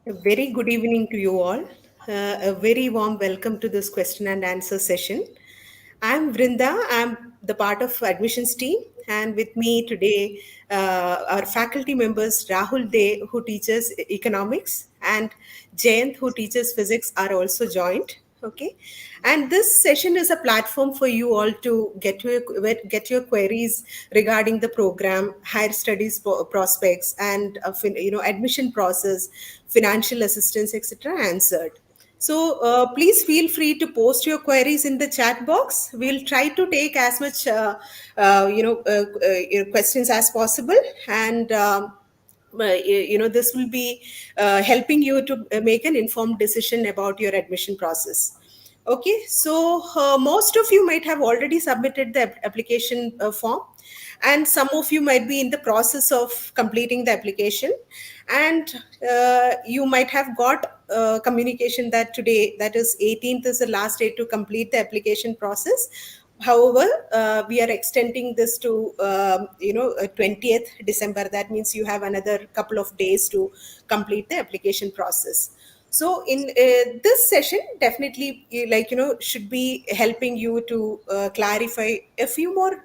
A very good evening to you all. A very warm welcome to this question and answer session. I'm Vrinda. I'm the part of admissions team, and with me today, our faculty members Rahul De, who teaches economics, and Jayant, who teaches physics, are also joined. Okay, and this session is a platform for you all to get your queries regarding the program, higher studies prospects, and admission process, financial assistance, etc. answered. So please feel free to post your queries in the chat box. We'll try to take as much questions as possible, and this will be helping you to make an informed decision about your admission process. Okay, so most of you might have already submitted the application form, and some of you might be in the process of completing the application, and you might have got communication that today, that is 18th, is the last day to complete the application process. However, we are extending this to 20th December. That means you have another couple of days to complete the application process. So in this session, definitely, should be helping you to clarify a few more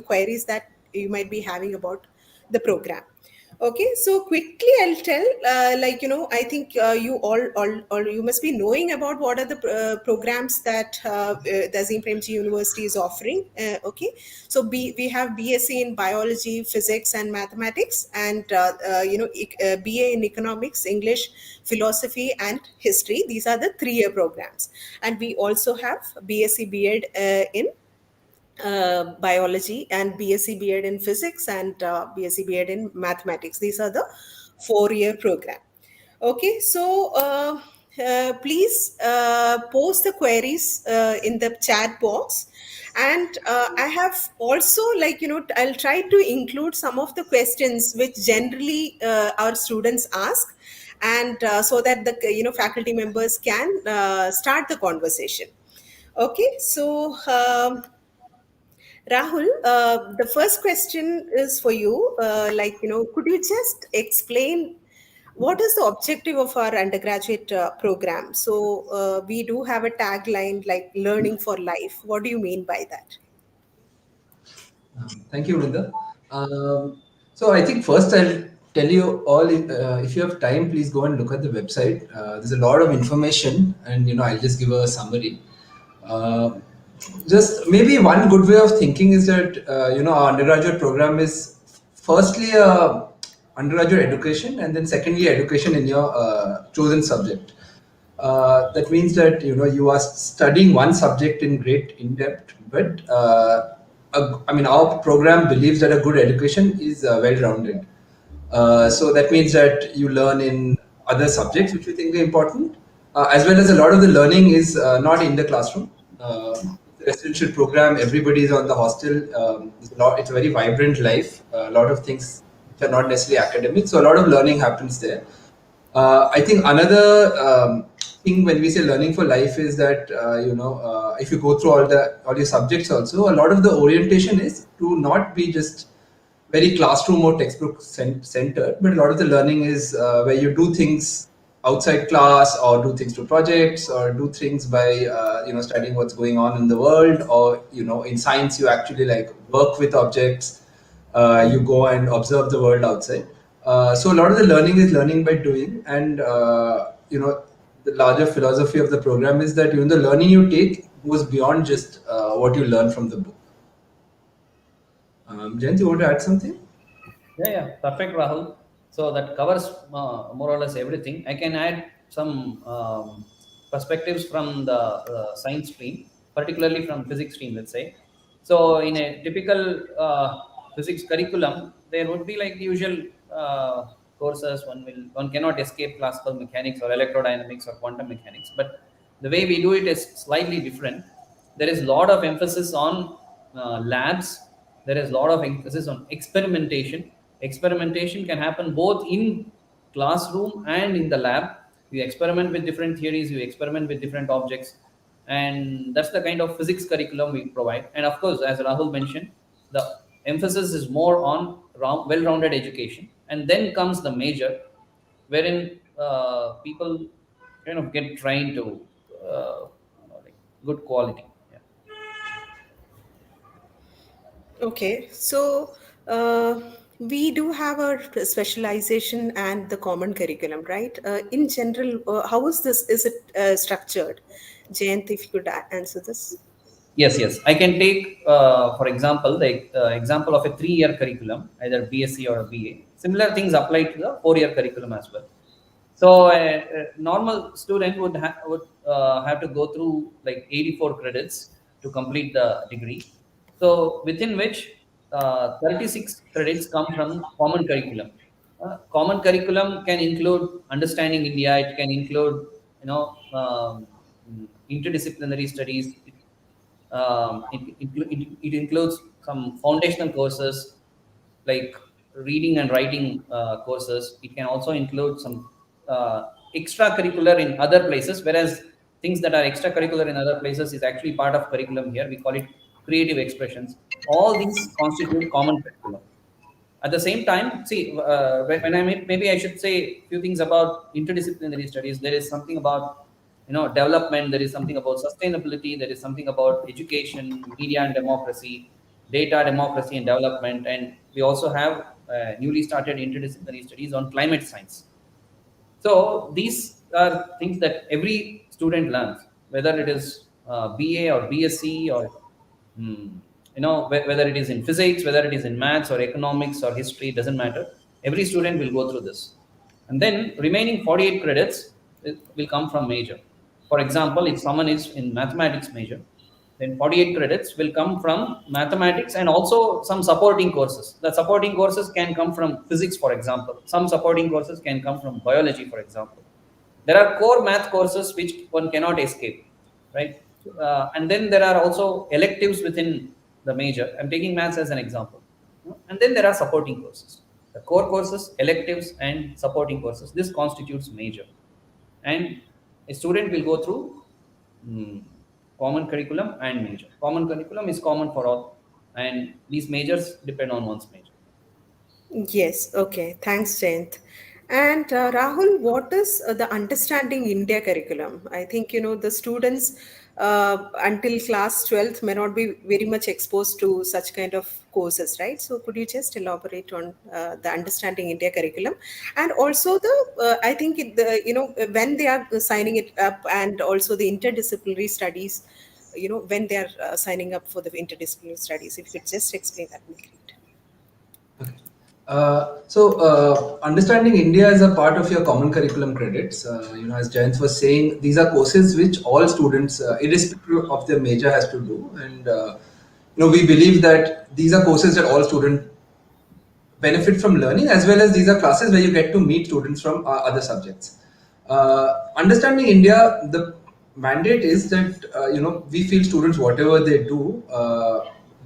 queries that you might be having about the program. Okay, so quickly I'll tell, I think you all you must be knowing about what are the programs that the Azim Premji University is offering. Okay, so we have BSc in biology, physics, and mathematics, and BA in economics, English, philosophy, and history. These are the 3-year programs, and we also have BSc B.Ed in biology, and BSc B.Ed in physics, and BSc B.Ed in mathematics. These are the 4-year program. Okay, so please post the queries in the chat box. And I have also, I'll try to include some of the questions which generally our students ask, and so that the faculty members can start the conversation. Okay, so Rahul, the first question is for you. Could you just explain what is the objective of our undergraduate program? So, we do have a tagline like learning for life. What do you mean by that? Thank you, Vrinda. So I think first I'll tell you all, if you have time, please go and look at the website. There's a lot of information, and I'll just give a summary. Uh, just maybe one good way of thinking is that our undergraduate program is firstly undergraduate education, and then secondly education in your chosen subject. That means that you are studying one subject in great in depth, but I mean our program believes that a good education is well-rounded. So that means that you learn in other subjects which we think are important, as well as a lot of the learning is not in the classroom. Residential program, everybody is on the hostel. It's a very vibrant life. A lot of things which are not necessarily academic, so a lot of learning happens there. I think another thing when we say learning for life is that if you go through all your subjects also, a lot of the orientation is to not be just very classroom or textbook centered, but a lot of the learning is where you do things outside class, or do things through projects, or do things by studying what's going on in the world, or in science you actually like work with objects. You go and observe the world outside. So a lot of the learning is learning by doing, and the larger philosophy of the program is that even the learning you take goes beyond just what you learn from the book. Jayant, you want to add something? Yeah, perfect, Rahul. So that covers more or less everything. I can add some perspectives from the science stream, particularly from physics stream, let's say. So in a typical physics curriculum, there would be like the usual courses. One cannot escape classical mechanics or electrodynamics or quantum mechanics, but the way we do it is slightly different. There is a lot of emphasis on labs. There is a lot of emphasis on experimentation. Experimentation can happen both in classroom and in the lab. You experiment with different theories, you experiment with different objects, and that's the kind of physics curriculum we provide. And of course, as Rahul mentioned, the emphasis is more on well-rounded education, and then comes the major, wherein people kind of get trained to like good quality. Yeah. Okay, so uh, we do have our specialization and the common curriculum, right? In general, how is this? Is it structured? Jayant, if you could answer this. Yes, yes. I can take, for example, the example of a 3-year curriculum, either BSc or a BA. Similar things apply to the 4-year curriculum as well. So a normal student would have to go through like 84 credits to complete the degree. So within which 36 credits come from common curriculum. Common curriculum can include understanding India. It can include, you know, interdisciplinary studies. It includes some foundational courses like reading and writing courses. It can also include some extracurricular in other places, whereas things that are extracurricular in other places is actually part of curriculum here. We call it creative expressions. All these constitute common curriculum. At the same time, see, when I mean, maybe I should say a few things about interdisciplinary studies. There is something about, development. There is something about sustainability. There is something about education, media and democracy, data democracy and development, and we also have newly started interdisciplinary studies on climate science. So these are things that every student learns, whether it is BA or BSc or whether it is in physics, whether it is in maths or economics or history, doesn't matter. Every student will go through this, and then remaining 48 credits will come from major. For example, if someone is in mathematics major, then 48 credits will come from mathematics and also some supporting courses. The supporting courses can come from physics, for example. Some supporting courses can come from biology, for example. There are core math courses which one cannot escape, right? And then there are also electives within the major. I'm taking maths as an example. And then there are supporting courses. The core courses, electives, and supporting courses. This constitutes major. And a student will go through mm, common curriculum and major. Common curriculum is common for all, and these majors depend on one's major. Yes, okay. Thanks, Jayant. And Rahul, what is the Understanding India curriculum? I think, the students until class 12th may not be very much exposed to such kind of courses, right? So could you just elaborate on the Understanding India curriculum? And also I think, when they are signing it up, and also the interdisciplinary studies, when they are signing up for the interdisciplinary studies, if you could just explain, that would be great. Okay. Understanding India is a part of your common curriculum credits. As Jayant was saying, these are courses which all students, irrespective of their major, has to do. And we believe that these are courses that all students benefit from learning, as well as these are classes where you get to meet students from other subjects. Understanding India, the mandate is that we feel students, whatever they do,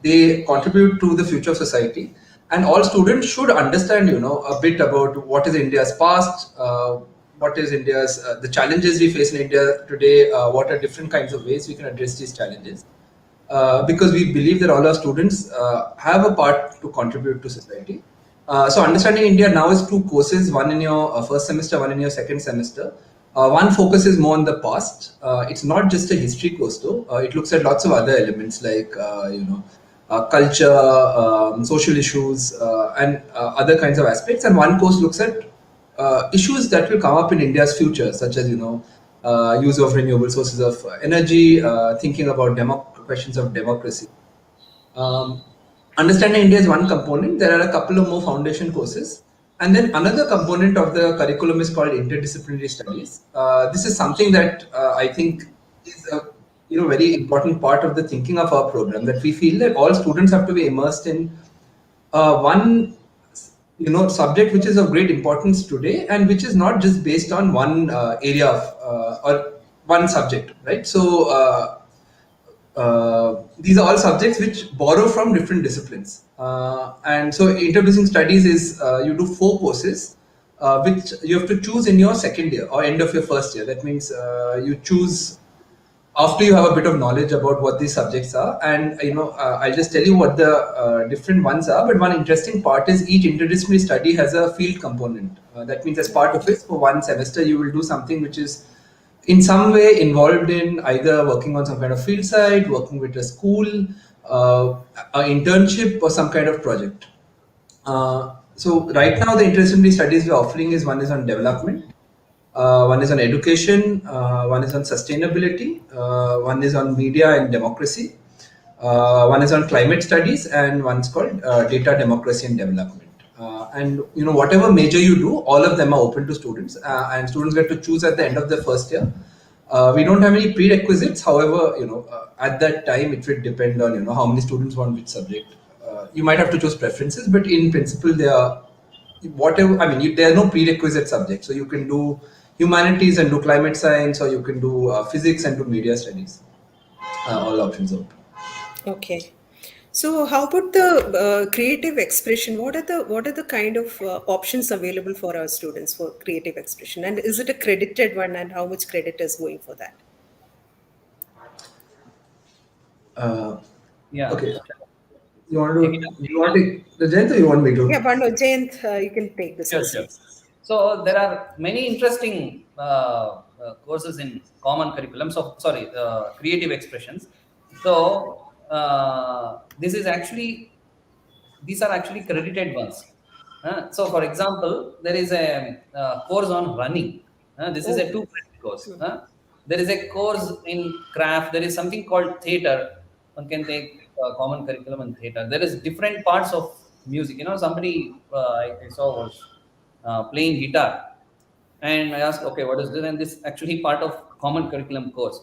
they contribute to the future of society, and all students should understand a bit about what is India's past, what is India's the challenges we face in India today, what are different kinds of ways we can address these challenges, because we believe that all our students have a part to contribute to society. So, Understanding India now is two courses, one in your first semester, one in your second semester. One focuses more on the past. It's not just a history course, though. It looks at lots of other elements like, culture, social issues, and other kinds of aspects. And one course looks at issues that will come up in India's future, such as use of renewable sources of energy, thinking about questions of democracy. Um, Understanding India is one component. There are a couple of more foundation courses, and then another component of the curriculum is called interdisciplinary studies. This is something that I think is a very important part of the thinking of our program. That we feel that all students have to be immersed in one subject which is of great importance today, and which is not just based on one area of or one subject, right? So these are all subjects which borrow from different disciplines. And so interdisciplinary studies is you do four courses which you have to choose in your second year or end of your first year. That means you choose after you have a bit of knowledge about what these subjects are. And I'll just tell you what the different ones are. But one interesting part is each interdisciplinary study has a field component. That means as part of it, for one semester you will do something which is in some way involved in either working on some kind of field site, working with a school, an internship, or some kind of project. So right now the interdisciplinary studies we're offering is, one is on development, one is on education, one is on sustainability, one is on media and democracy, one is on climate studies, and one's called data democracy and development. And whatever major you do, all of them are open to students, and students get to choose at the end of the first year. We don't have any prerequisites. However, at that time it will depend on how many students want which subject. You might have to choose preferences, but in principle, they are whatever. I mean, there are no prerequisite subjects, so you can do humanities and do climate science, or you can do physics and do media studies. All options are open. Okay. So how about the creative expression? What are the kind of options available for our students for creative expression? And is it a credited one? And how much credit is going for that? Uh, Yeah. okay, you want Take it to up. you want to the Jayant, or you want me Yeah, to? Bano, Jayant, you can take this Sure, sure. question. So there are many interesting courses in common curriculum. So sorry, creative expressions. So this is actually these are actually credited ones. So for example, there is a course on running. This is a Oh, two credit course. hmm. There is a course in craft. There is something called theater. One can take common curriculum and theater. There is different parts of music. Somebody I saw was playing guitar, and I asked, okay, what is this? And this actually part of common curriculum course.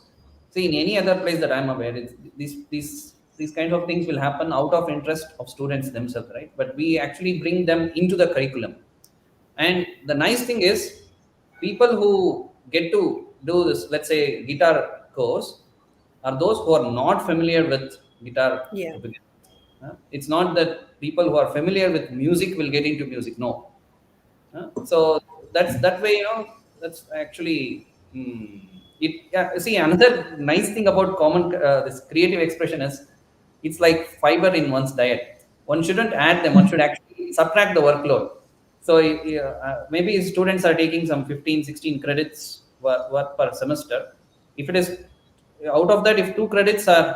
See, in any other place that I'm aware, these kind of things will happen out of interest of students themselves, right? But we actually bring them into the curriculum. And the nice thing is, people who get to do this, let's say, guitar course, are those who are not familiar with guitar Yeah. to begin with. It's not that people who are familiar with music will get into music. No, so that's that way, that's actually it. Yeah, see, another nice thing about common this creative expression is it's like fiber in one's diet. One shouldn't add them. One should actually subtract the workload. So maybe students are taking some 15, 16 credits per semester. If it is out of that, if 2 credits are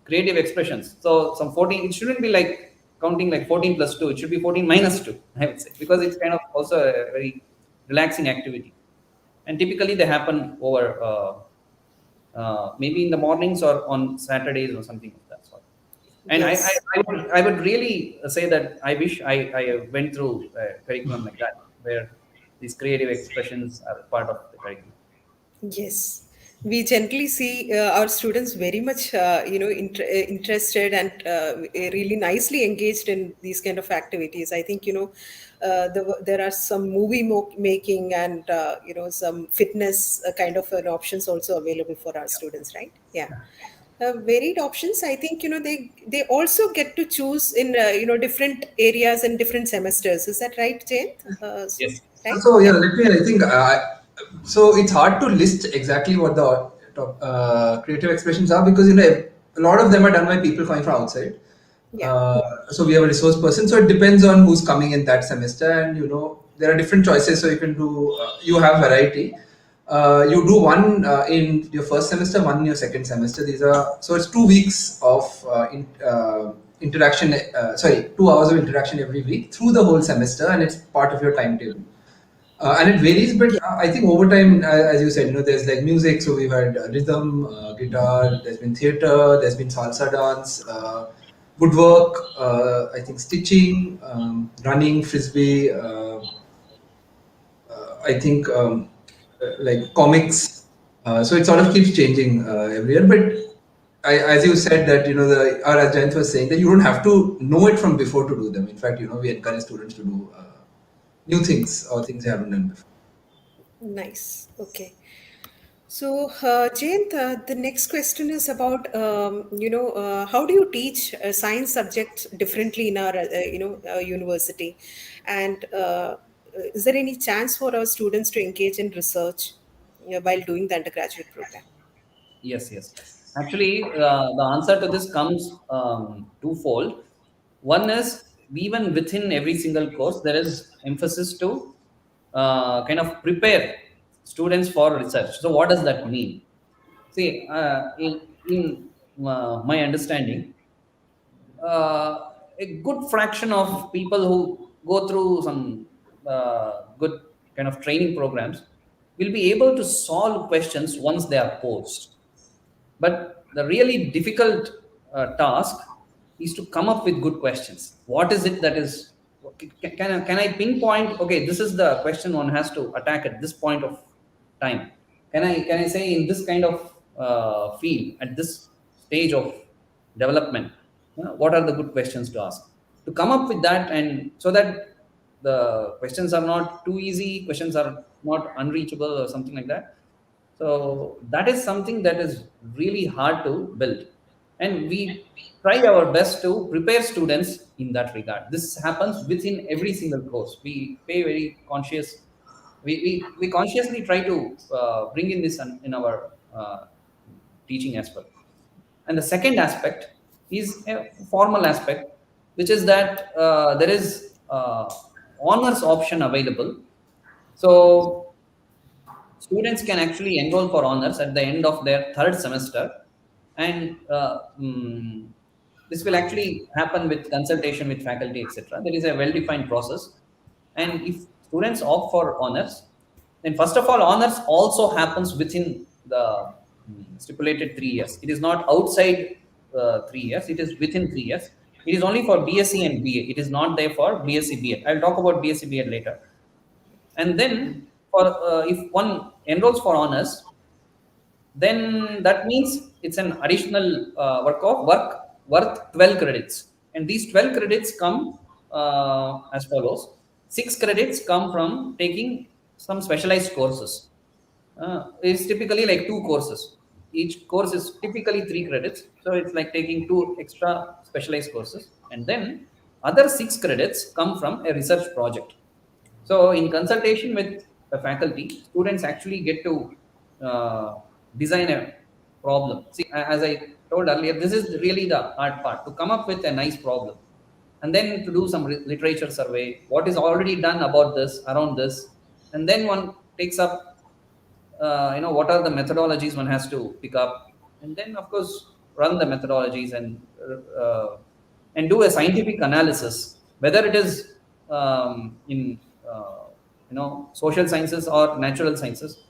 creative expressions. So some 14, it shouldn't be like counting like 14 plus 2. It should be 14 minus 2, I would say, because it's kind of also a very relaxing activity. And typically they happen over maybe in the mornings or on Saturdays or something of that sort. And Yes. I would really say that I wish I went through a curriculum like that, where these creative expressions are part of the curriculum. Yes, we generally see our students very much, interested and really nicely engaged in these kind of activities. I think there are some making and some fitness kind of an options also available for our students, right? Yeah. Varied options. I think they also get to choose in different areas and different semesters. Is that right, Jane? So Yes. right? So yeah, Yeah. let me. I think so. It's hard to list exactly what the creative expressions are, because a lot of them are done by people coming from outside. Yeah. Uh, so we have a resource person. So it depends on who's coming in that semester, and there are different choices. So you can do. You have variety. You do one in your first semester, one in your second semester. These are, so it's 2 weeks of interaction. Sorry, 2 hours of interaction every week through the whole semester, and it's part of your timetable. And it varies, but Yeah. I think over time, as you said, there's like music. So we've had rhythm, guitar. There's been theater. There's been salsa dance, woodwork. I think stitching, running, frisbee. I think like comics. So it sort of keeps changing every year. But as you said that or as Jayanth was saying, that you don't have to know it from before to do them. In fact, we encourage students to do new things or things they haven't done before. Nice. Okay. So, Jayant, the next question is about, how do you teach science subjects differently in our, university? And is there any chance for our students to engage in research while doing the undergraduate program? Yes, yes. Actually, the answer to this comes twofold. One is, even within every single course, there is emphasis to kind of prepare students for research. So, what does that mean? See, in my understanding, a good fraction of people who go through some good kind of training programs will be able to solve questions once they are posed. But the really difficult task is to come up with good questions. What is it that is, can I pinpoint, okay, this is the question one has to attack at this point of time? Can I say in this kind of field, at this stage of development, what are the good questions to ask? To come up with that, and so that the questions are not too easy, questions are not unreachable or something like that. So that is something that is really hard to build. And we try our best to prepare students in that regard. This happens within every single course. We pay very conscious, we consciously try to bring in this in our teaching as well. And the second aspect is a formal aspect, which is that there is honors option available. So students can actually enroll for honors at the end of their third semester, and this will actually happen with consultation with faculty, etc. There is a well-defined process, and if students opt for honors, then first of all, honors also happens within the stipulated 3 years. It is not outside 3 years; it is within 3 years. It is only for BSc and BA. It is not there for BSc BEd. I'll talk about BSc BEd later. And then, for if one enrolls for honors, then that means it's an additional work worth 12 credits, and these 12 credits come as follows. 6 credits come from taking some specialized courses. It's typically like 2 courses. Each course is typically 3 credits, so it's like taking 2 extra specialized courses. And then other 6 credits come from a research project. So, in consultation with the faculty, students actually get to uh, design a problem. See, as I told earlier, this is really the hard part, to come up with a nice problem, and then to do some literature survey. What is already done about this, around this, and then one takes up, what are the methodologies one has to pick up, and then of course run the methodologies, and do a scientific analysis, whether it is in social sciences or natural sciences.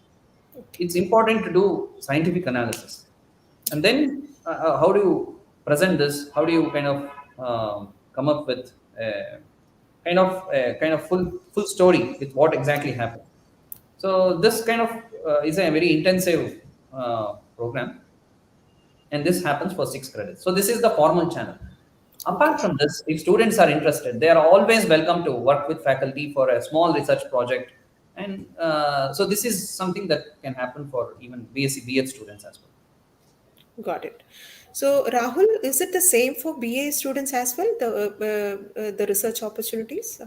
Okay. It's important to do scientific analysis, and then how do you present this? How do you kind of come up with a kind of full story with what exactly happened? So this kind of is a very intensive program, and this happens for 6 credits. So this is the formal channel. Okay. Apart from this, if students are interested, they are always welcome to work with faculty for a small research project, and so this is something that can happen for even BSc BEd students as well. Got it. So, Rahul, is it the same for BA students as well? The research opportunities?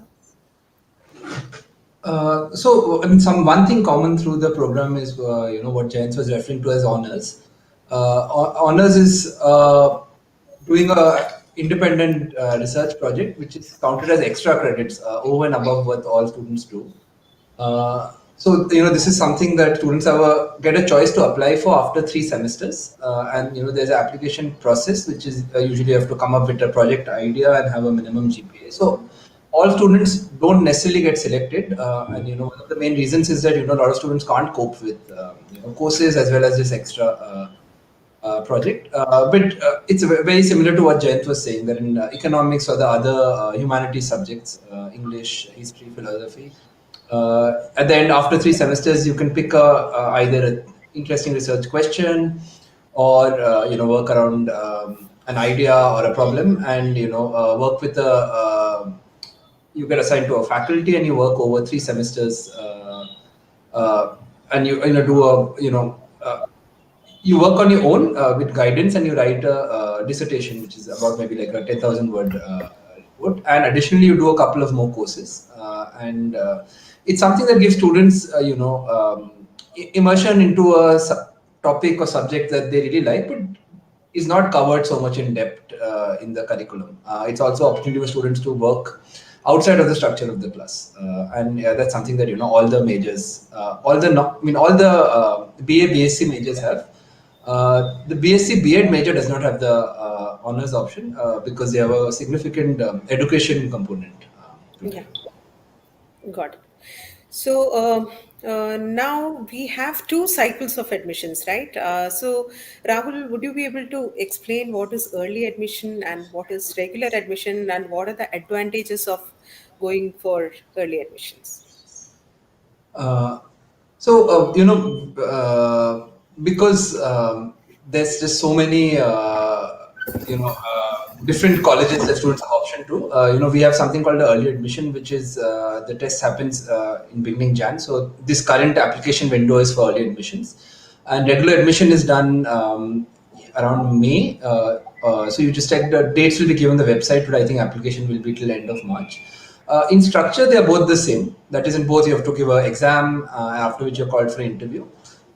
So, I mean, some one thing common through the program is, what Jayant was referring to as honors. Honors is doing a independent research project, which is counted as extra credits over and above what all students do. So, this is something that students have get a choice to apply for after 3 semesters, and there's an application process, which is usually you have to come up with a project idea and have a minimum GPA. So all students don't necessarily get selected, and one of the main reasons is that a lot of students can't cope with courses as well as this extra project. But it's very similar to what Jayant was saying, that in economics or the other humanities subjects, English, history, philosophy, at the end, after 3 semesters, you can pick either an interesting research question, or work around an idea or a problem, and work with a you get assigned to a faculty, and you work over 3 semesters, and do a you work on your own with guidance, and you write a dissertation, which is about maybe like a 10,000 word report. And additionally, you do a couple of more courses. And it's something that gives students, immersion into topic or subject that they really like, but is not covered so much in depth in the curriculum. It's also opportunity for students to work outside of the structure of the class, and that's something that all the majors, all the no, I mean all the BA BSc majors have. The BSc B.Ed major does not have the honors option because they have a significant education component to Yeah, them. got it. So now we have two cycles of admissions, right? So Rahul, would you be able to explain what is early admission and what is regular admission, and what are the advantages of going for early admissions? Uh, so because there's just so many different colleges that students have option to. We have something called the early admission, which is the test happens in beginning Jan. So this current application window is for early admissions, and regular admission is done around May. So you just check the dates will be given on the website, but I think application will be till end of March. In structure, they are both the same. That is, in both you have to give an exam after which you're called for an interview.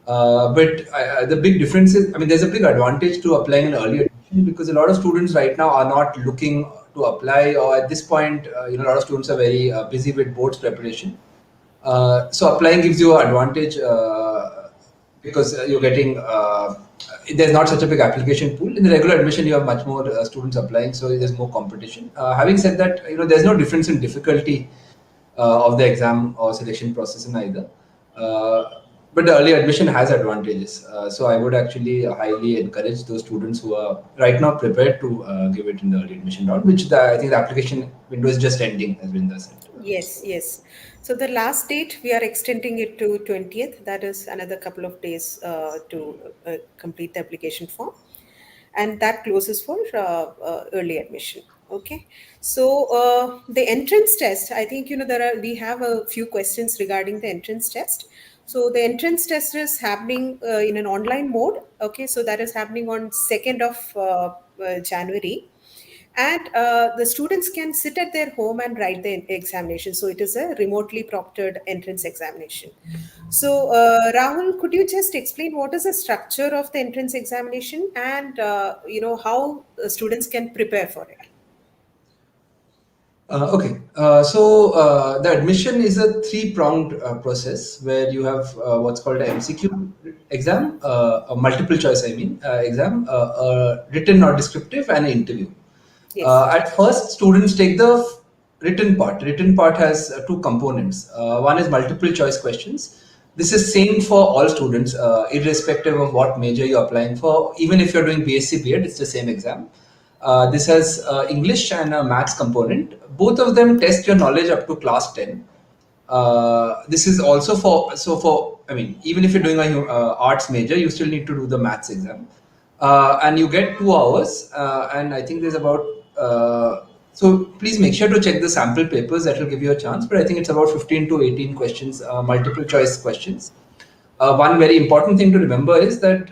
But the big difference is, I mean, there's a big advantage to applying an early admission because a lot of students right now are not looking to apply, or at this point, a lot of students are very busy with boards preparation. So applying gives you an advantage because you're getting there's not such a big application pool. In the regular admission, you have much more students applying, so there's more competition. Having said that, there's no difference in difficulty of the exam or selection process in either. But the early admission has advantages. So I would actually highly encourage those students who are right now prepared to give it in the early admission round, which I think the application window is just ending, as Vrinda said. Yes, yes. So the last date, we are extending it to 20th. That is another couple of days to complete the application form. And that closes for early admission. Okay. So the entrance test, I think, we have a few questions regarding the entrance test. So the entrance test is happening in an online mode. Okay. So that is happening on 2nd of January, and the students can sit at their home and write the examination. So it is a remotely proctored entrance examination. So Rahul, could you just explain what is the structure of the entrance examination, and how students can prepare for it? Okay, the admission is a three-pronged process where you have what's called a MCQ exam, a multiple choice, I mean, exam, a written or descriptive, and an interview. Yes. At first, students take the written part. Written part has two components. One is multiple choice questions. This is same for all students, irrespective of what major you're applying for. Even if you're doing BSc B.Ed, it's the same exam. This has English and a maths component. Both of them test your knowledge up to class 10. This is also for I mean, even if you're doing a arts major, you still need to do the maths exam, and you get 2 hours. And I think there's about so please make sure to check the sample papers. That will give you a chance. But I think it's about 15 to 18 questions, multiple choice questions. One very important thing to remember is that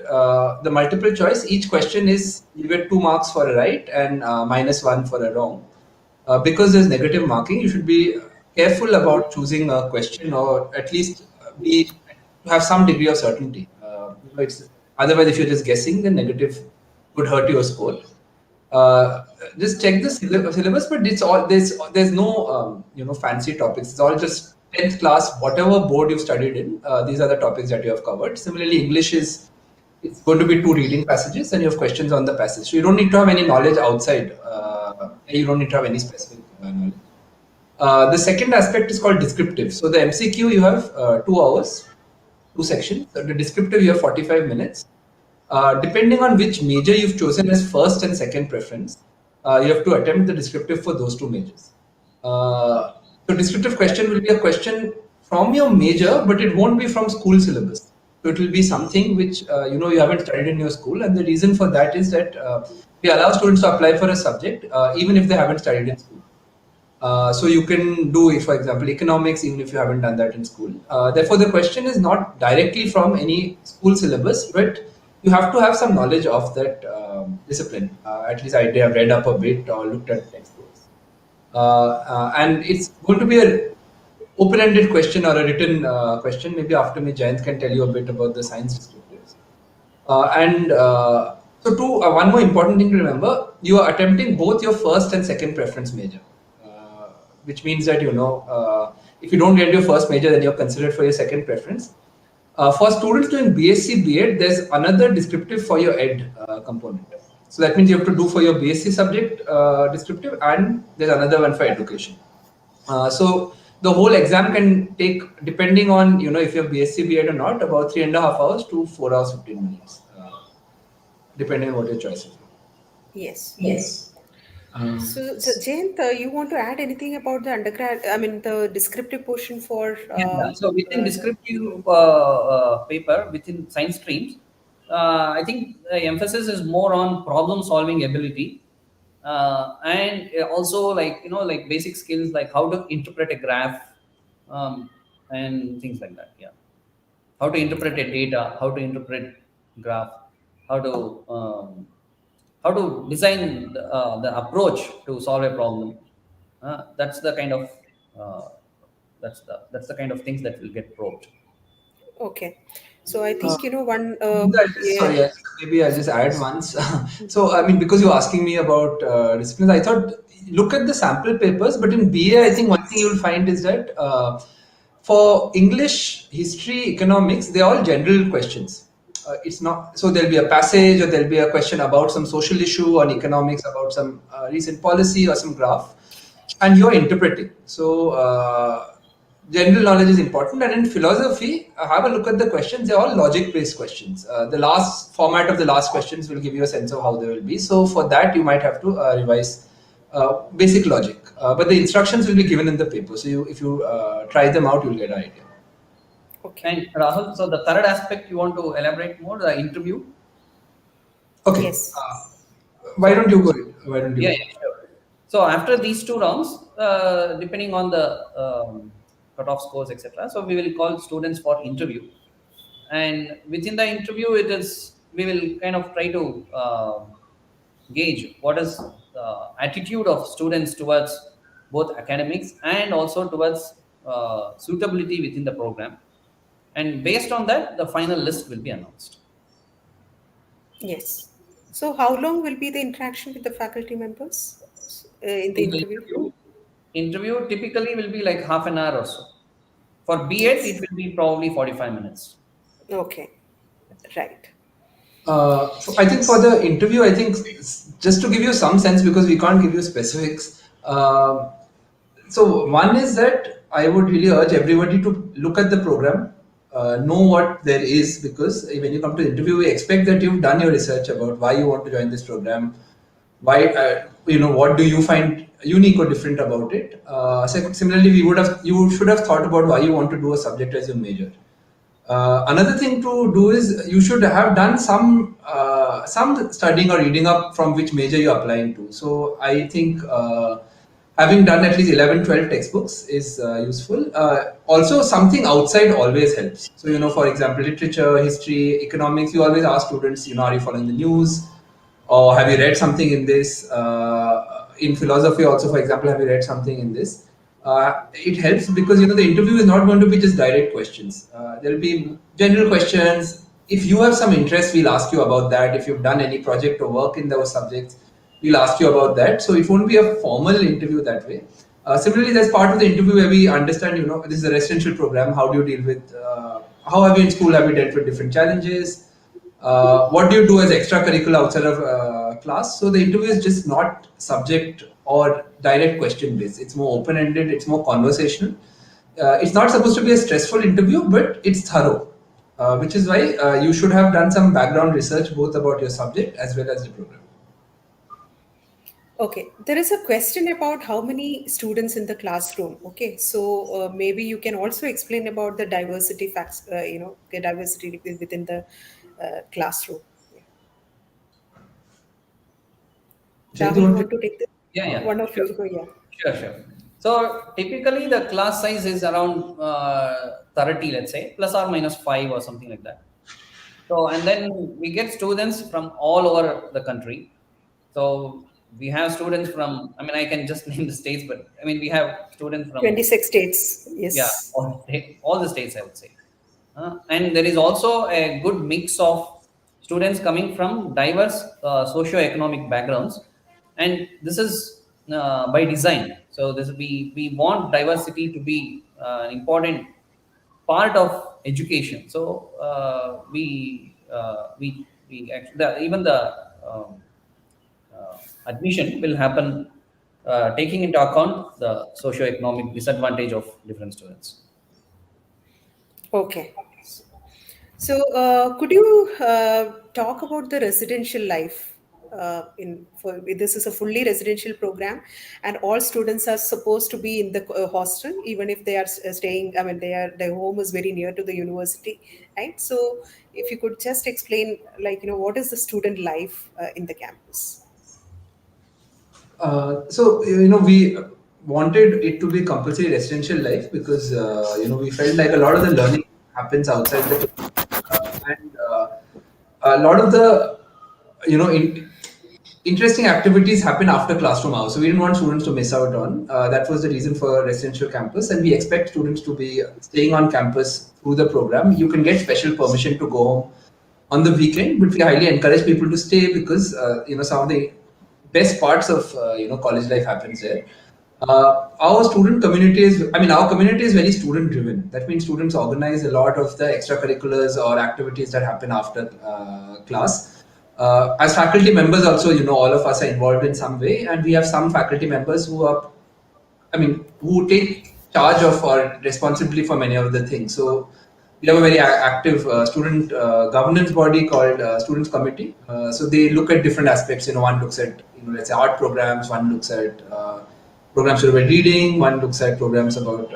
the multiple choice, each question is you get 2 marks for a right and -1 for a wrong. Because there's negative marking, you should be careful about choosing a question, or at least be have some degree of certainty. It's, otherwise, if you're just guessing, then negative could hurt your score. Just check the syllabus, but it's all there's no fancy topics. It's all just 10th class, whatever board you've studied in. These are the topics that you have covered. Similarly, English is it's going to be two reading passages, and you have questions on the passage. So you don't need to have any knowledge outside. You don't need to have any specific knowledge. The second aspect is called descriptive. So the MCQ you have 2 hours, two sections. So the descriptive you have 45 minutes. Depending on which major you've chosen as first and second preference, you have to attempt the descriptive for those two majors. So descriptive question will be a question from your major, but it won't be from school syllabus. So it will be something which you haven't studied in your school, and the reason for that is that we allow students to apply for a subject even if they haven't studied in school. So you can do, for example, economics, even if you haven't done that in school. Therefore, the question is not directly from any school syllabus, but you have to have some knowledge of that discipline. At least I have read up a bit or looked at textbooks. And it's going to be a open-ended question or a written question. Maybe after me, Jayant can tell you a bit about the science descriptives. And one more important thing to remember: you are attempting both your first and second preference major, which means that if you don't get your first major, then you're considered for your second preference. For students doing BSc B.Ed, there's another descriptive for your ed component. So that means you have to do for your BSc subject descriptive, and there's another one for education. So the whole exam can take, depending on if you have BSc B.Ed or not, about 3.5 hours to 4 hours 15 minutes, depending on what your choice is. Yes. Yes. So Jayant, you want to add anything about the undergrad? I mean, the descriptive portion for Yeah. So within descriptive paper within science streams, I think the emphasis is more on problem solving ability, and also like like basic skills like how to interpret a graph, and things like that. Yeah, how to interpret a data, how to interpret graph, how to um, how to design the approach to solve a problem. That's the kind of uh, that's the kind of things that will get probed. okay. So I Uh, think one yeah. Sorry, maybe I'll just add once. So, I mean, because you're asking me about disciplines, I thought look at the sample papers. But in BA, I think one thing you'll find is that for English, history, economics, they're all general questions. It's not so there'll be a passage or there'll be a question about some social issue on economics, about some recent policy or some graph, and you're interpreting. So general knowledge is important, and in philosophy, have a look at the questions. They're all logic based questions. The last format of the last questions will give you a sense of how they will be. So for that, you might have to revise basic logic, but the instructions will be given in the paper. So if you try them out, you'll get an idea. Okay. And Rahul, so the third aspect you want to elaborate more, the interview. Okay, Yes. why don't you go? Why don't you Yeah, go? yeah, sure. So after these two rounds, depending on the cutoff scores, etc., so we will call students for interview, and within the interview, it is we will kind of try to gauge what is the attitude of students towards both academics and also towards suitability within the program, and based on that, the final list will be announced. Yes. So how long will be the interaction with the faculty members in the In the interview? interview typically will be like half an hour or so. For B.Ed, it Yes. will be probably 45 minutes. Okay. Right. I think for the interview, I think just to give you some sense, because we can't give you specifics. So one is that I would really urge everybody to look at the program, know what there is, because when you come to the interview, we expect that you've done your research about why you want to join this program, why what do you find unique or different about it. Similarly, you should have thought about why you want to do a subject as your major. Another thing to do is you should have done some studying or reading up from which major you're applying to. So I think having done at least 11, 12 textbooks is useful. Also, something outside always helps. So for example, literature, history, economics. You always ask students, are you following the news, or have you read something in this? In philosophy, also, for example, have you read something in this? It helps because the interview is not going to be just direct questions. There will be general questions. If you have some interest, we'll ask you about that. If you've done any project or work in those subjects, we'll ask you about that. So it won't be a formal interview that way. Similarly, there's part of the interview where we understand, this is a residential program. How do you deal with? How have you in school? Have you dealt with different challenges? What do you do as extracurricular outside of class? So the interview is just not subject or direct question based. It's more open ended. It's more conversational. It's not supposed to be a stressful interview, but it's thorough, which is why you should have done some background research both about your subject as well as the program. Okay, there is a question about how many students in the classroom. Okay, so maybe you can also explain about the diversity facts, the diversity within the classroom. Yeah. Jayanti, Rahul, you want to want to take the Yeah, yeah, one of sure, you? Oh, yeah. sure, sure. So typically the class size is around 30, let's say, plus or minus 5 or something like that. So, and then we get students from all over the country. So we have students from, I mean, I can just name the states, but I mean, we have students from, 26 states. yeah, Yes. all the states, I would say. And there is also a good mix of students coming from diverse socio-economic backgrounds, and this is by design. So this we want diversity to be an important part of education. So we actually even the um, admission will happen taking into account the socio-economic disadvantage of different students. Okay. So, could you talk about the residential life? In for this is a fully residential program, and all students are supposed to be in the hostel, even if they are staying. I mean, their home is very near to the university, right? So, if you could just explain, like what is the student life in the campus? We wanted it to be compulsory residential life because we felt like a lot of the learning happens outside the class, and a lot of the interesting activities happen after classroom hours. So we didn't want students to miss out on. That was the reason for residential campus, and we expect students to be staying on campus through the program. You can get special permission to go home on the weekend, but we highly encourage people to stay because some of the best parts of college life happens there. Our student community is, I mean, our community is very student driven. That means students organize a lot of the extracurriculars or activities that happen after class. As faculty members, also, all of us are involved in some way, and we have some faculty members who are, I mean, who take charge of or responsibility for many of the things. So we have a very active student governance body called Students Committee. So they look at different aspects. One looks at let's say art programs. One looks at programs about reading. One looks at programs about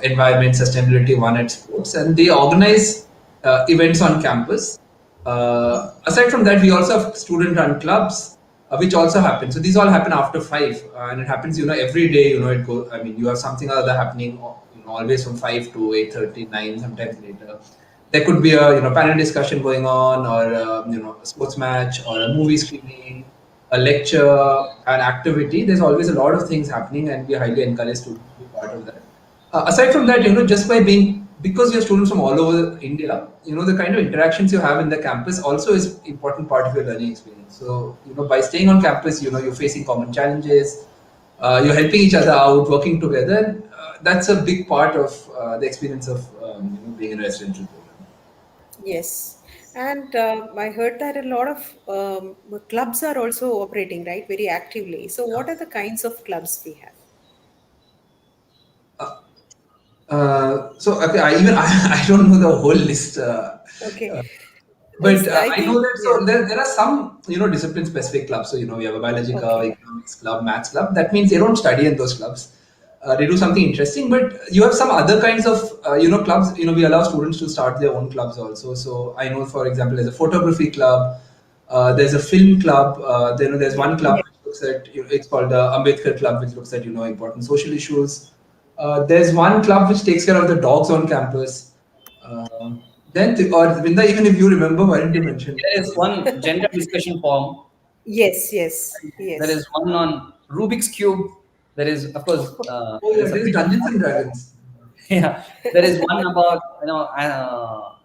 environment, sustainability. One at sports, and they organize events on campus. Aside from that, we also have student-run clubs, which also happen. So these all happen after 5, and it happens, every day. It go. I mean, you have something or other happening, always from 5 to 8:30, 9, sometimes later. There could be a panel discussion going on, or a sports match, or a movie screening, a lecture, an activity. There's always a lot of things happening, and we highly encourage students to be part of that. Aside from that, just by being because you're students from all over India, the kind of interactions you have in the campus also is important part of your learning experience. So, by staying on campus, you're facing common challenges, you're helping each other out, working together. And, that's a big part of the experience of being in a residential program. Yes. And I heard that a lot of clubs are also operating, right, very actively. So, what are the kinds of clubs we have? So okay, I don't know the whole list. Okay. Uh, but I I know think, that yeah. there are some discipline specific clubs. So we have a biology club, Okay. economics club, maths club. That means they don't study in those clubs. They do something interesting, but you have some other kinds of clubs. We allow students to start their own clubs also. So I know, for example, there's a photography club. There's a film club. There's one club which looks at it's called the Ambedkar Club, which looks at important social issues. There's one club which takes care of the dogs on campus. Or Vinda, even if you remember, why didn't you mention There is one gender discussion forum. Yes, yes, There is yes. one on Rubik's cube. There is, of course, Oh there yeah, is a there's bit of Dungeons and Dragons. yeah. There is one about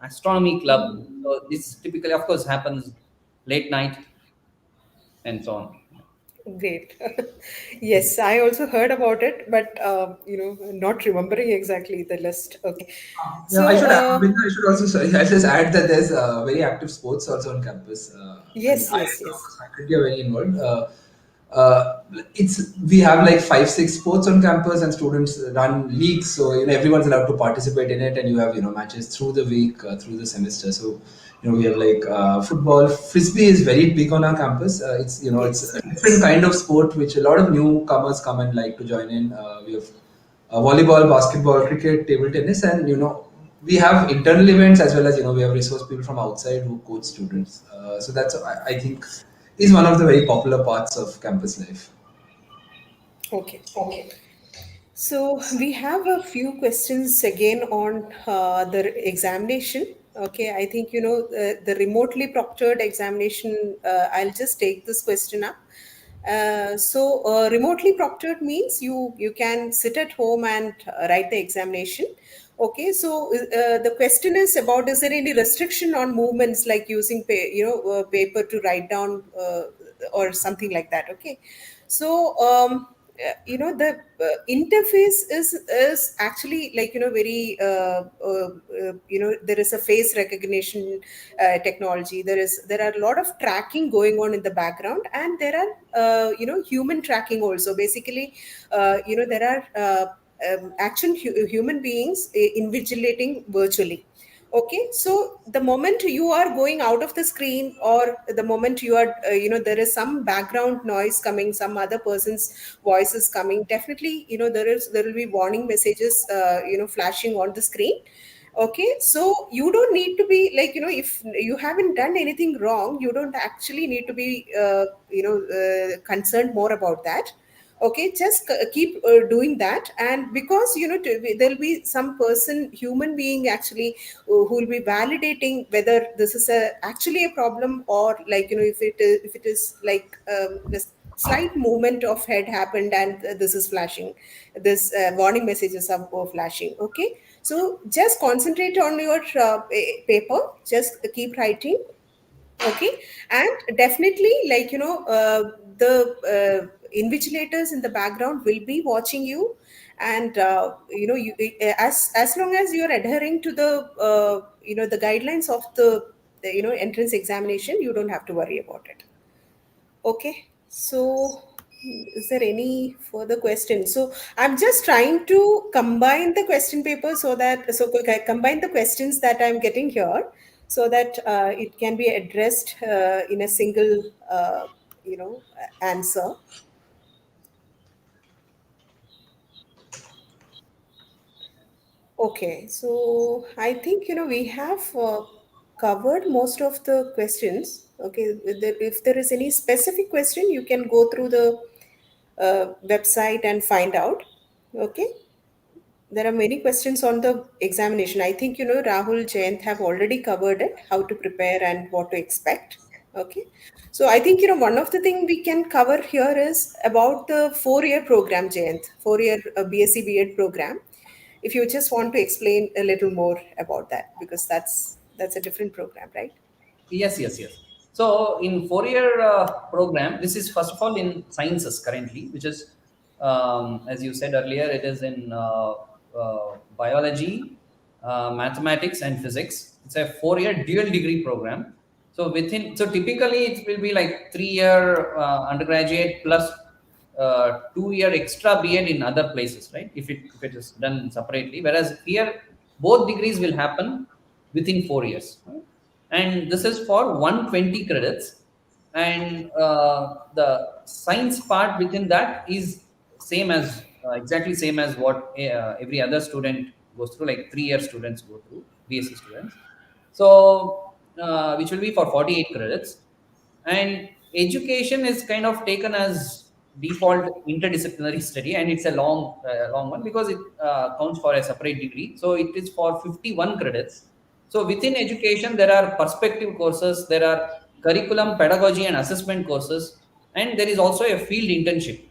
astronomy club. So this typically, of course, happens late night and so on. Great. Yes, I also heard about it, but not remembering exactly the list. Okay. Yeah, So, I should also say, I just add that there's very active sports also on campus. yes, I yes, of yes. course, faculty are very involved. It's we have like 5, 6 sports on campus, and students run leagues. So everyone's allowed to participate in it, and you have matches through the week, through the semester. So we have like football, frisbee is very big on our campus. It's Yes. a different kind of sport which a lot of newcomers come and like to join in. We have volleyball, basketball, cricket, table tennis, and we have internal events as well as we have resource people from outside who coach students. So that's I think is one of the very popular parts of campus life. Okay. So we have a few questions again on the examination. Okay, I think the remotely proctored examination. I'll just take this question up. Remotely proctored means you can sit at home and write the examination. Okay, so the question is about, is there any restriction on movements like using paper to write down or something like that? Okay, so the interface is actually like very there is a face recognition technology. There are a lot of tracking going on in the background, and there are human tracking also. Basically, there are human beings invigilating virtually. Okay, so the moment you are going out of the screen, or the moment you are there is some background noise coming, some other person's voice is coming, definitely there will be warning messages flashing on the screen. Okay, so you don't need to be like, if you haven't done anything wrong, you don't actually need to be concerned more about that. Okay, just keep doing that. And because there'll be some person, human being actually, who will be validating whether this is actually a problem, or like if it is like this slight movement of head happened, and this is flashing, this warning messages are flashing. Okay, so just concentrate on your paper, just keep writing. Okay, and definitely, like the invigilators in the background will be watching you. And as long as you're adhering to the guidelines of the entrance examination, you don't have to worry about it. Okay, so is there any further questions? So I'm just trying to combine the question paper, combine the questions that I'm getting here, so that it can be addressed in a single answer. Okay, so I think we have covered most of the questions. Okay, if there is any specific question, you can go through the website and find out. Okay, there are many questions on the examination. I think Rahul, Jayant have already covered it, how to prepare and what to expect. Okay, so I think one of the thing we can cover here is about the 4-year program, Jayant, 4-year BSc B.Ed program. If you just want to explain a little more about that, because that's a different program, right? Yes, yes, yes. So in 4-year program, this is first of all in sciences currently, which is, as you said earlier, it is in biology, mathematics, and physics. It's a 4-year dual degree program. So so typically it will be like 3-year undergraduate plus 2-year extra B.Ed in other places, right? If it is done separately, whereas here both degrees will happen within 4 years, right? And this is for 120 credits. And the science part within that is same as exactly same as what every other student goes through, like 3-year students go through, BSc students. So which will be for 48 credits. And education is kind of taken as default interdisciplinary study, and it's a long one because it counts for a separate degree. So it is for 51 credits. So within education, there are perspective courses, there are curriculum, pedagogy, and assessment courses, and there is also a field internship.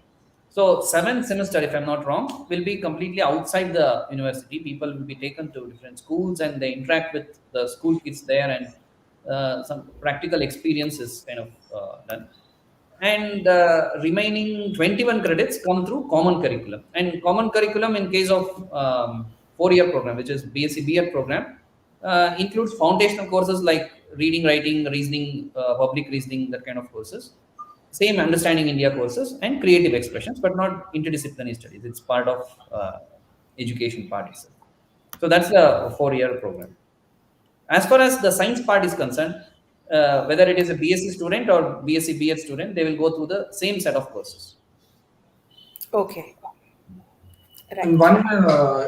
So seventh semester, if I'm not wrong, will be completely outside the university. People will be taken to different schools and they interact with the school kids there, and some practical experience is kind of done. And remaining 21 credits come through common curriculum. And common curriculum in case of 4-year program, which is BSc B.Ed program, includes foundational courses like reading, writing, reasoning, public reasoning, that kind of courses. Same understanding India courses and creative expressions, but not interdisciplinary studies. It's part of education part itself. So that's the 4-year program. As far as the science part is concerned, whether it is a BSc student or BSc B.Ed student, they will go through the same set of courses. Okay, And right. one,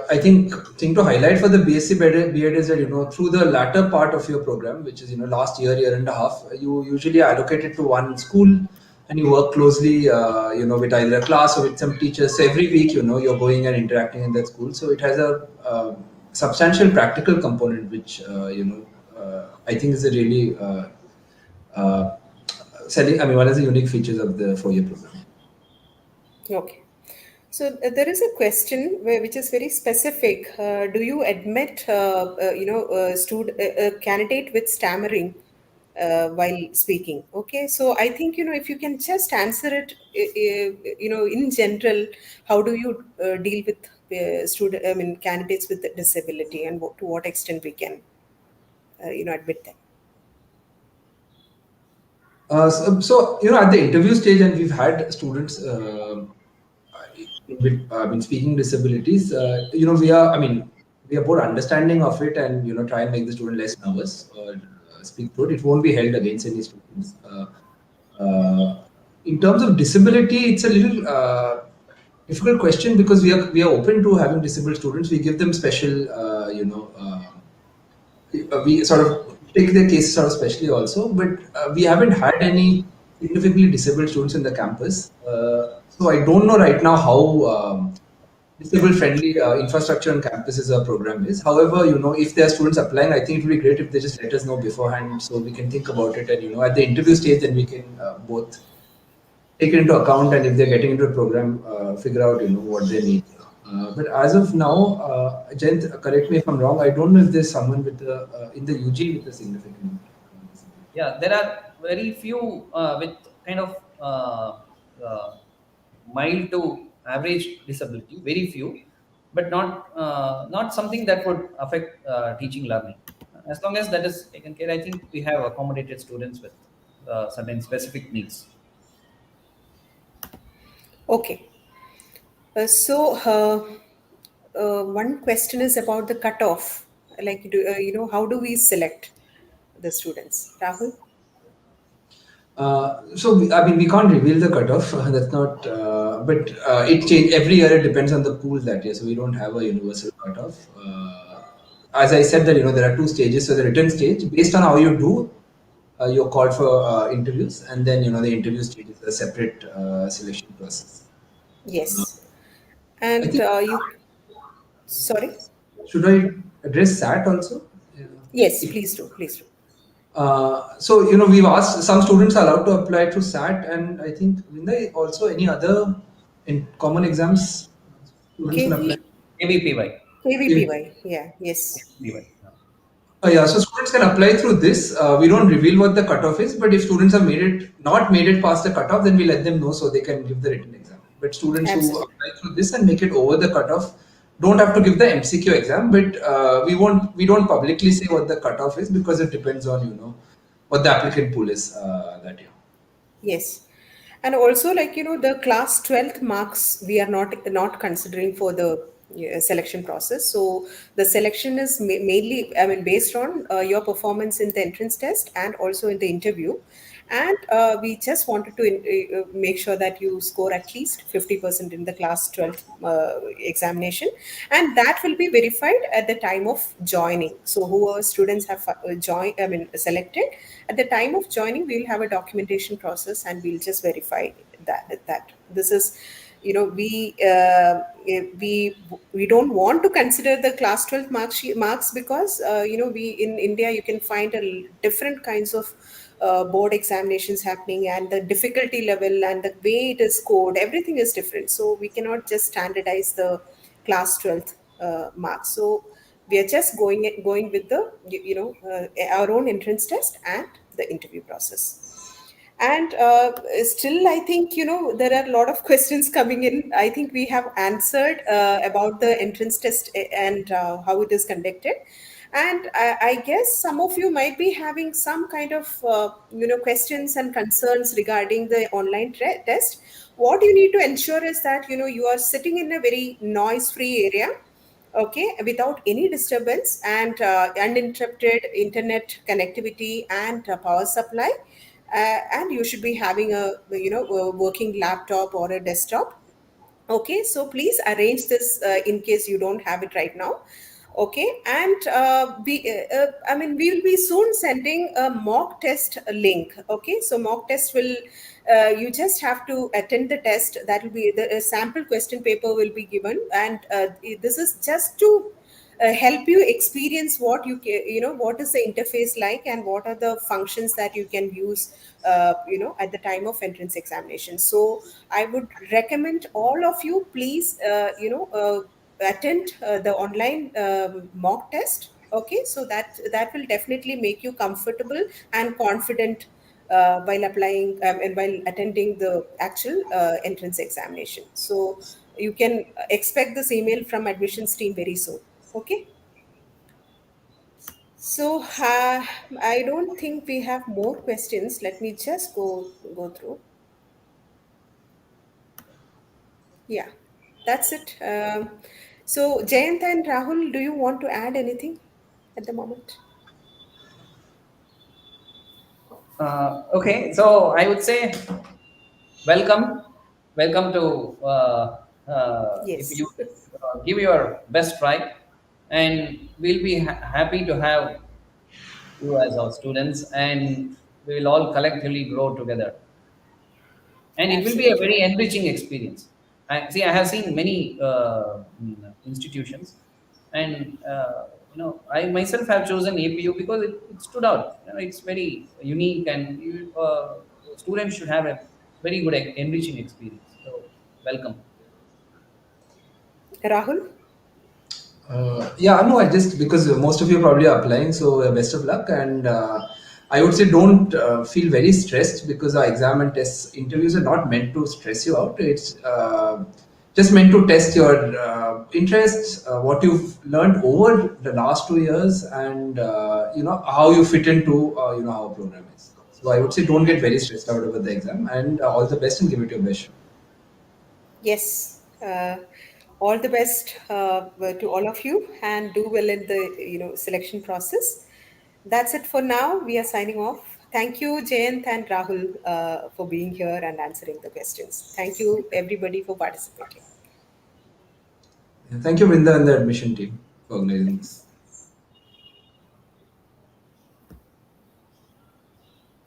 I think, thing to highlight for the BSc B.Ed is that, through the latter part of your program, which is, last year and a half, you usually allocate it to one school, and you work closely, with either a class or with some teachers. So every week, you're going and interacting in that school. So it has a substantial practical component, which, I think is a really uh, selling. I mean, what are the unique features of the 4-year program? Okay. So there is a question which is very specific. Do you admit, a candidate with stammering while speaking? Okay. So I think, if you can just answer it, in general, how do you deal with candidates with disability, and to what extent we can, admit them? So, at the interview stage, and we've had students with, speaking disabilities. We are more understanding of it, and try and make the student less nervous or speak through it. It won't be held against any students. In terms of disability, it's a little difficult question because we are open to having disabled students. We give them special, we sort of take their case sort of specially also, but we haven't had any significantly disabled students in the campus. So I don't know right now how disabled friendly infrastructure on campuses our program is. However, if there are students applying, I think it would be great if they just let us know beforehand so we can think about it, and at the interview stage, then we can both take it into account, and if they're getting into a program, figure out what they need. But as of now, Jayant, correct me if I'm wrong. I don't know if there's someone with in the UG with a significant disability. Yeah, there are very few with kind of mild to average disability, very few, but not something that would affect teaching learning. As long as that is taken care, I think we have accommodated students with certain specific needs. Okay. One question is about the cutoff. Like, how do we select the students? Rahul? We can't reveal the cutoff. That's not. But it change every year. It depends on the pool that year. So we don't have a universal cutoff. As I said, that there are two stages. So the written stage, based on how you do, you're called for interviews, and then the interview stage is a separate selection process. Uh, Yes. I And think, sorry? should I address SAT also? Yeah. Yes, If please do. Please do. we've asked some students are allowed to apply to SAT, and I think Vinay also any other in common exams students can apply. KV, ABPY. KVPY. Yeah, yes. ABPY. Yeah, so students can apply through this. We don't reveal what the cutoff is, but if students have not made it past the cutoff, then we let them know so they can give the written exam. But students who Absolutely. apply through this and make it over the cutoff don't have to give the MCQ exam. But we don't publicly say what the cutoff is because it depends on what the applicant pool is that year. Yes. And also, like, the class 12th marks, we are not considering for the selection process. So the selection is mainly, I mean, based on your performance in the entrance test and also in the interview. And we just wanted to make sure that you score at least 50% in the class 12th examination. And that will be verified at the time of joining. So whoever students have selected, at the time of joining, we'll have a documentation process and we'll just verify that this is, we don't want to consider the class 12 marks because we in India you can find different kinds of board examinations happening, and the difficulty level and the way it is scored, everything is different, so we cannot just standardize the class 12th marks. So we are just going with the our own entrance test and the interview process. And still, I think, there are a lot of questions coming in. I think we have answered about the entrance test and how it is conducted. And I guess some of you might be having some kind of, questions and concerns regarding the online test. What you need to ensure is that, you are sitting in a very noise-free area, okay, without any disturbance, and uninterrupted internet connectivity and power supply, and you should be having a working laptop or a desktop. Okay, so please arrange this in case you don't have it right now. Okay, and we will be soon sending a mock test link. Okay, so mock test will, you just have to attend the test. That will be the a sample question paper will be given, and this is just to help you experience what you know, what is the interface like, and what are the functions that you can use, you know, at the time of entrance examination. So I would recommend all of you, please, you know, attend the online mock test. Okay, so that will definitely make you comfortable and confident while applying and while attending the actual entrance examination. So you can expect this email from admissions team very soon. Okay, so I don't think we have more questions. Let me just go through. Yeah, that's it. So Jayant and Rahul, do you want to add anything at the moment? Okay, so I would say welcome, welcome to if Yes. you give your best try, and we'll be happy to have you as our students, and we will all collectively grow together, and it will be a Absolutely very right. enriching experience. I have seen many institutions, and I myself have chosen APU because it stood out. It's very unique, and students should have a very good enriching experience. So, welcome. Rahul? Yeah, no, I just because most of you probably are applying, so best of luck. And I would say don't feel very stressed because our exam and test interviews are not meant to stress you out. It's just meant to test your interests, what you've learned over the last 2 years, and how you fit into our program is. So I would say don't get very stressed out over the exam, and all the best and give it your best shot. Yes. All the best to all of you, and do well in the, you know, selection process. That's it for now. We are signing off. Thank you, Jayant and Rahul, for being here and answering the questions. Thank you, everybody, for participating. Thank you, Brinda, and the admission team for organizing this.